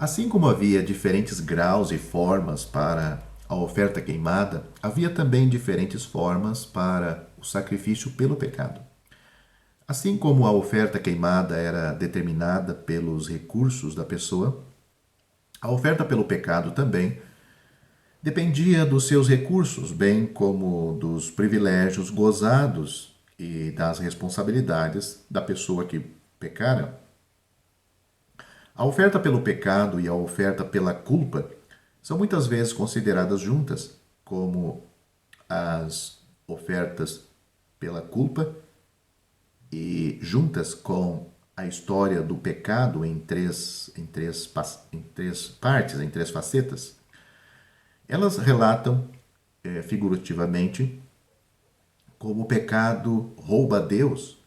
Assim como havia diferentes graus e formas para a oferta queimada, havia também diferentes formas para o sacrifício pelo pecado. Assim como a oferta queimada era determinada pelos recursos da pessoa, a oferta pelo pecado também dependia dos seus recursos, bem como dos privilégios gozados e das responsabilidades da pessoa que pecara. A oferta pelo pecado e a oferta pela culpa são muitas vezes consideradas juntas, como as ofertas pela culpa e juntas com a história do pecado em três partes, em três facetas. Elas relatam, figurativamente, como o pecado rouba a Deus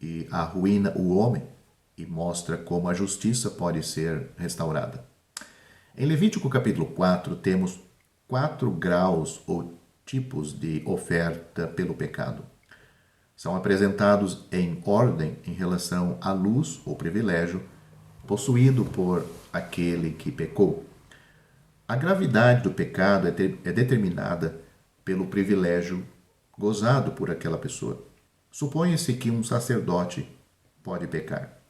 e arruína o homem e mostra como a justiça pode ser restaurada. Em Levítico capítulo 4 temos 4 graus ou tipos de oferta pelo pecado. São apresentados em ordem em relação à luz ou privilégio possuído por aquele que pecou. A gravidade do pecado é determinada pelo privilégio gozado por aquela pessoa. Supõe-se que um sacerdote pode pecar.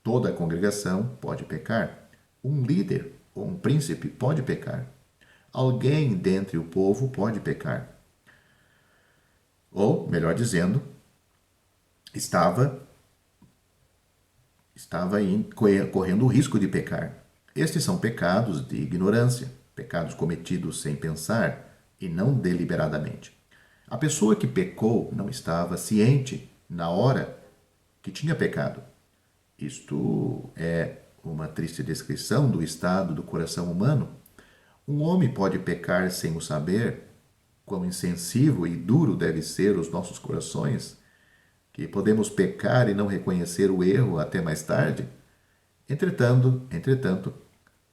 Toda a congregação pode pecar. Um líder ou um príncipe pode pecar. Alguém dentre o povo pode pecar. Ou, melhor dizendo, estava correndo o risco de pecar. Estes são pecados de ignorância, pecados cometidos sem pensar e não deliberadamente. A pessoa que pecou não estava ciente na hora que tinha pecado. Isto é uma triste descrição do estado do coração humano. Um homem pode pecar sem o saber, quão insensível e duro deve ser os nossos corações, que podemos pecar e não reconhecer o erro até mais tarde. Entretanto,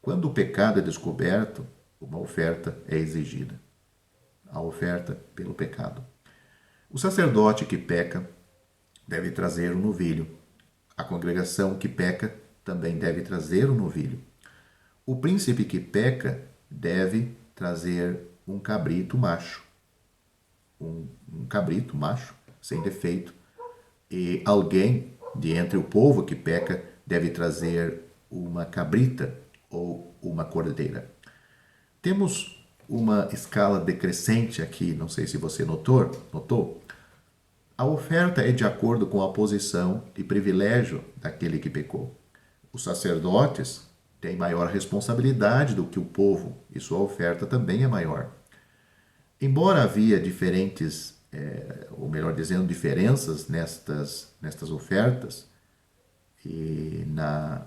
quando o pecado é descoberto, uma oferta é exigida. A oferta pelo pecado. O sacerdote que peca deve trazer um novilho. A congregação que peca também deve trazer um novilho. O príncipe que peca deve trazer um cabrito macho. Um cabrito macho, sem defeito. E alguém de entre o povo que peca deve trazer uma cabrita ou uma cordeira. Temos uma escala decrescente aqui, não sei se você notou. A oferta é de acordo com a posição e privilégio daquele que pecou. Os sacerdotes têm maior responsabilidade do que o povo e sua oferta também é maior. Embora havia ou melhor dizendo, diferenças nestas ofertas e na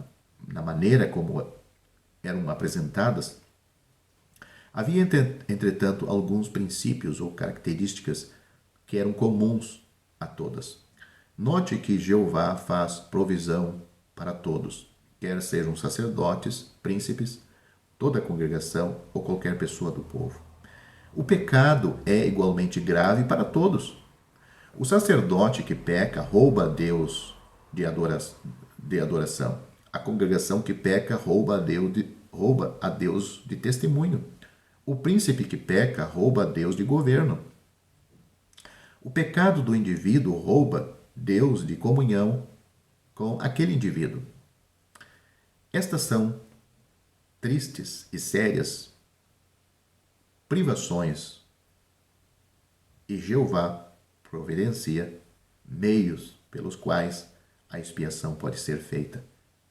maneira como eram apresentadas, havia, entretanto, alguns princípios ou características que eram comuns a todas. Note que Jeová faz provisão para todos, quer sejam sacerdotes, príncipes, toda a congregação ou qualquer pessoa do povo. O pecado é igualmente grave para todos. O sacerdote que peca rouba a Deus de adoração. A congregação que peca rouba a Deus de testemunho. O príncipe que peca rouba a Deus de governo. O pecado do indivíduo rouba Deus de comunhão com aquele indivíduo. Estas são tristes e sérias privações e Jeová providencia meios pelos quais a expiação pode ser feita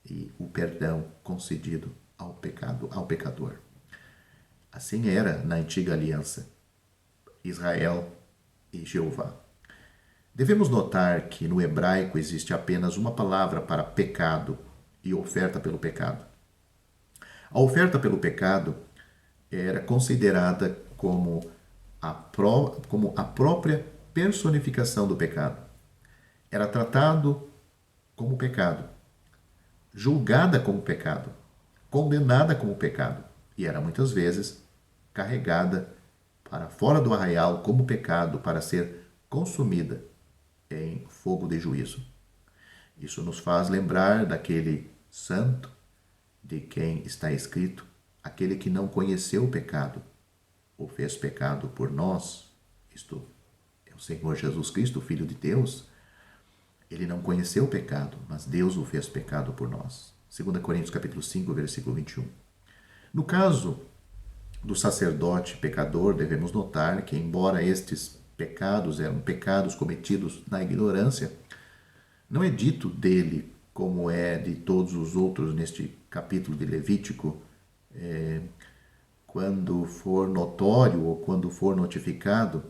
e o perdão concedido ao pecador. Assim era na antiga aliança, Israel e Jeová. Devemos notar que no hebraico existe apenas uma palavra para pecado e oferta pelo pecado. A oferta pelo pecado era considerada como a própria personificação do pecado. Era tratado como pecado, julgada como pecado, condenada como pecado e era muitas vezes carregada para fora do arraial como pecado para ser consumida em fogo de juízo. Isso nos faz lembrar daquele santo de quem está escrito: aquele que não conheceu o pecado, o fez pecado por nós, isto é o Senhor Jesus Cristo, Filho de Deus. Ele não conheceu o pecado, mas Deus o fez pecado por nós. 2 Coríntios capítulo 5, versículo 21. No caso do sacerdote pecador, devemos notar que, embora estes pecados eram pecados cometidos na ignorância, não é dito dele, como é de todos os outros neste capítulo de Levítico, quando for notório ou quando for notificado.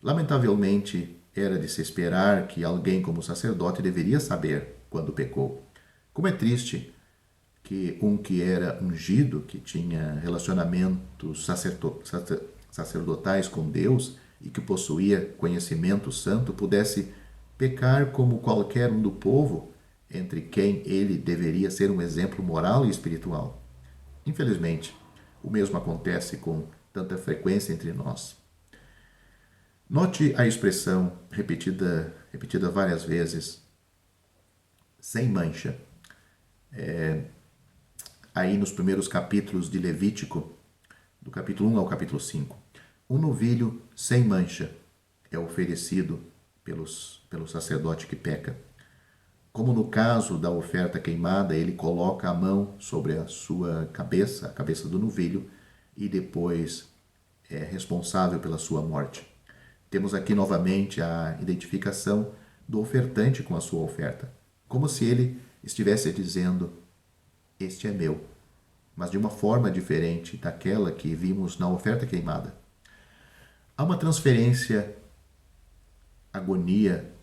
Lamentavelmente, era de se esperar que alguém como sacerdote deveria saber quando pecou. Como é triste que um que era ungido, que tinha relacionamentos sacerdotais com Deus e que possuía conhecimento santo, pudesse pecar como qualquer um do povo, entre quem ele deveria ser um exemplo moral e espiritual. Infelizmente, o mesmo acontece com tanta frequência entre nós. Note a expressão repetida várias vezes, sem mancha. Aí nos primeiros capítulos de Levítico, do capítulo 1 ao capítulo 5. Um novilho sem mancha é oferecido pelo sacerdote que peca. Como no caso da oferta queimada, ele coloca a mão sobre a sua cabeça, a cabeça do novilho, e depois é responsável pela sua morte. Temos aqui novamente a identificação do ofertante com a sua oferta, como se ele estivesse dizendo: este é meu, mas de uma forma diferente daquela que vimos na oferta queimada. Há uma transferência, agonia,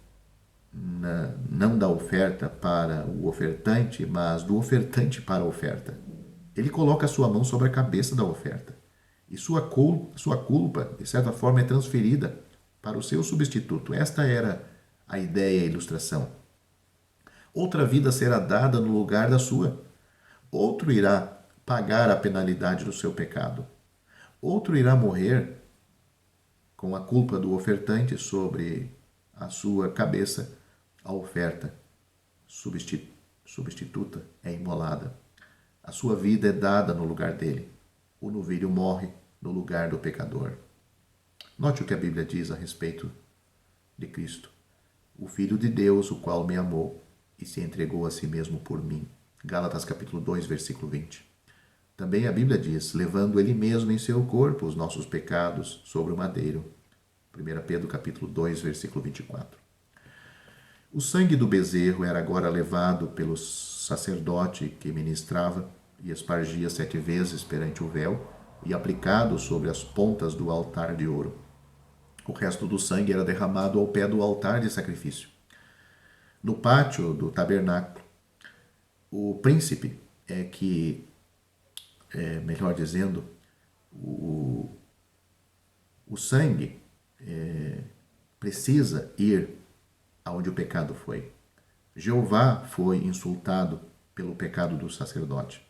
não da oferta para o ofertante, mas do ofertante para a oferta. Ele coloca a sua mão sobre a cabeça da oferta, e sua culpa, de certa forma, é transferida para o seu substituto. Esta era a ideia e a ilustração. Outra vida será dada no lugar da sua. Outro irá pagar a penalidade do seu pecado. Outro irá morrer com a culpa do ofertante sobre a sua cabeça. A oferta substituta é imolada. A sua vida é dada no lugar dele. O novilho morre no lugar do pecador. Note o que a Bíblia diz a respeito de Cristo: o Filho de Deus, o qual me amou e se entregou a si mesmo por mim. Gálatas capítulo 2, versículo 20. Também a Bíblia diz: levando ele mesmo em seu corpo os nossos pecados sobre o madeiro. 1 Pedro capítulo 2, versículo 24. O sangue do bezerro era agora levado pelo sacerdote que ministrava e espargia 7 vezes perante o véu e aplicado sobre as pontas do altar de ouro. O resto do sangue era derramado ao pé do altar de sacrifício. No pátio do tabernáculo, o príncipe melhor dizendo, o sangue precisa ir aonde o pecado foi. Jeová foi insultado pelo pecado do sacerdote.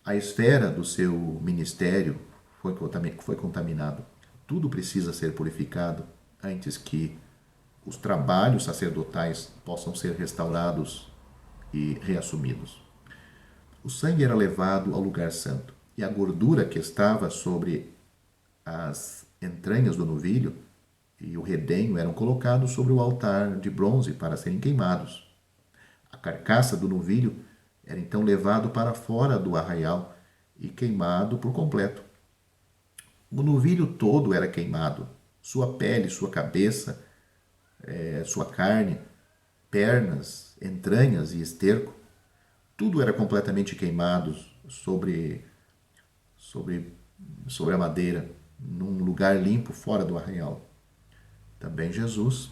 A esfera do seu ministério foi contaminado. Tudo precisa ser purificado antes que os trabalhos sacerdotais possam ser restaurados e reassumidos. O sangue era levado ao lugar santo, e a gordura que estava sobre as entranhas do novilho e o redenho eram colocados sobre o altar de bronze para serem queimados. A carcaça do novilho era então levado para fora do arraial e queimado por completo. O novilho todo era queimado, sua pele, sua cabeça, sua carne, pernas, entranhas e esterco. Tudo era completamente queimado sobre a madeira, num lugar limpo fora do arraial. Também Jesus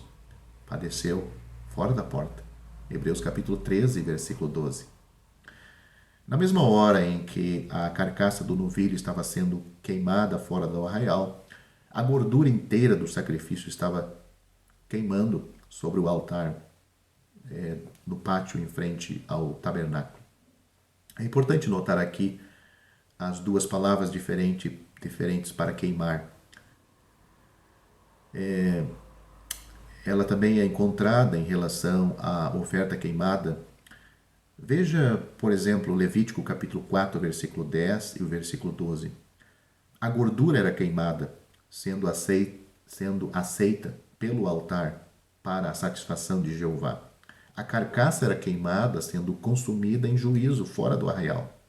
padeceu fora da porta. Hebreus capítulo 13, versículo 12. Na mesma hora em que a carcaça do novilho estava sendo queimada fora do arraial, a gordura inteira do sacrifício estava queimando sobre o altar, no pátio em frente ao tabernáculo. É importante notar aqui as duas palavras diferentes para queimar. Ela também é encontrada em relação à oferta queimada Veja, por exemplo, Levítico capítulo 4, versículo 10 e o versículo 12. A gordura era queimada, sendo aceita pelo altar para a satisfação de Jeová. A carcaça era queimada, sendo consumida em juízo fora do arraial.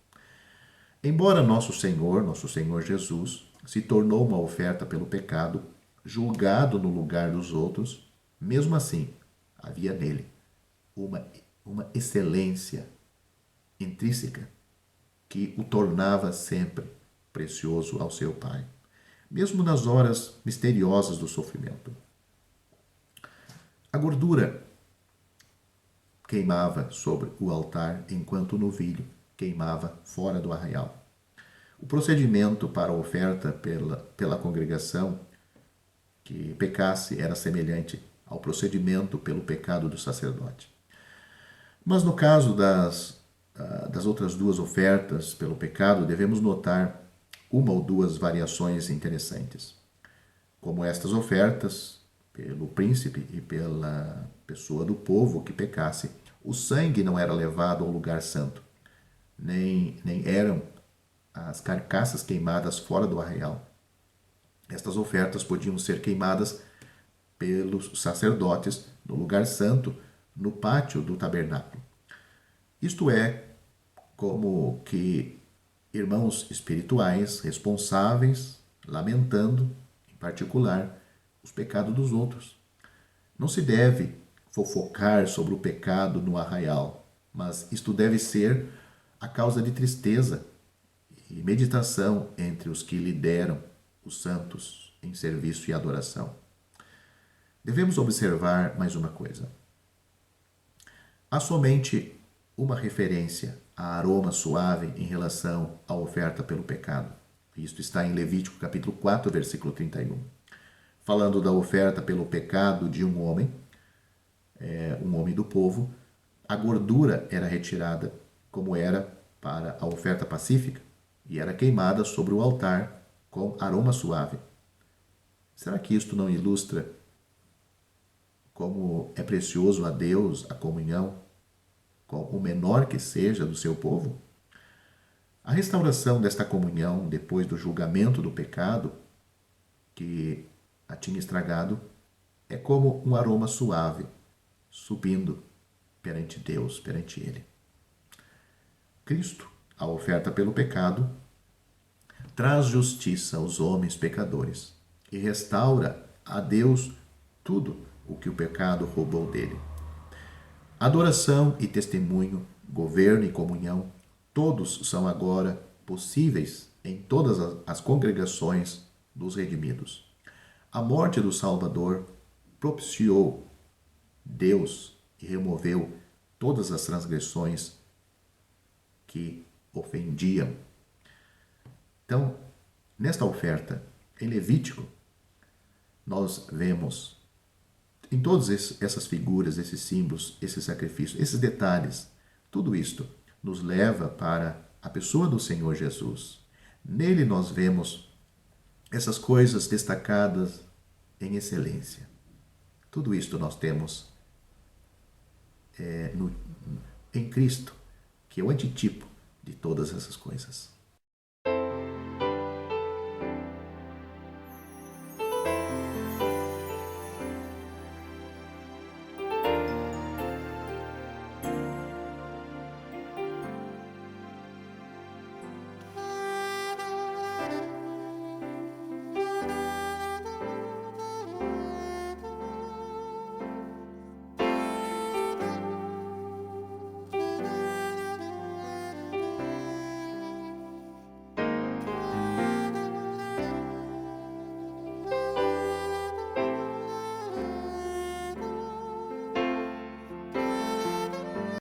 Embora nosso Senhor Jesus, se tornou uma oferta pelo pecado, julgado no lugar dos outros, mesmo assim, havia nele uma excelência intrínseca que o tornava sempre precioso ao seu Pai, mesmo nas horas misteriosas do sofrimento. A gordura queimava sobre o altar, enquanto o novilho queimava fora do arraial. O procedimento para a oferta pela congregação que pecasse era semelhante ao procedimento pelo pecado do sacerdote. Mas no caso das outras duas ofertas pelo pecado, devemos notar uma ou duas variações interessantes. Como estas ofertas, pelo príncipe e pela pessoa do povo que pecasse, o sangue não era levado ao lugar santo, nem eram as carcaças queimadas fora do arraial. Estas ofertas podiam ser queimadas pelos sacerdotes no lugar santo, no pátio do tabernáculo. Isto é, como que irmãos espirituais responsáveis, lamentando, em particular, os pecados dos outros. Não se deve fofocar sobre o pecado no arraial, mas isto deve ser a causa de tristeza e meditação entre os que lideram os santos em serviço e adoração. Devemos observar mais uma coisa. Há somente uma referência a aroma suave em relação à oferta pelo pecado. Isto está em Levítico capítulo 4, versículo 31. Falando da oferta pelo pecado de um homem do povo, a gordura era retirada, como era para a oferta pacífica, e era queimada sobre o altar com aroma suave. Será que isto não ilustra como é precioso a Deus a comunhão com o menor que seja do seu povo? A restauração desta comunhão depois do julgamento do pecado que a tinha estragado é como um aroma suave subindo perante Deus, perante Ele. Cristo, a oferta pelo pecado, traz justiça aos homens pecadores e restaura a Deus tudo o que o pecado roubou dele. Adoração e testemunho, governo e comunhão, todos são agora possíveis em todas as congregações dos redimidos. A morte do Salvador propiciou Deus e removeu todas as transgressões que ofendiam. Então, nesta oferta, em Levítico, nós vemos em todas essas figuras, esses símbolos, esses sacrifícios, esses detalhes, tudo isto nos leva para a pessoa do Senhor Jesus. Nele nós vemos essas coisas destacadas em excelência. Tudo isto nós temos em Cristo, que é o antitipo de todas essas coisas.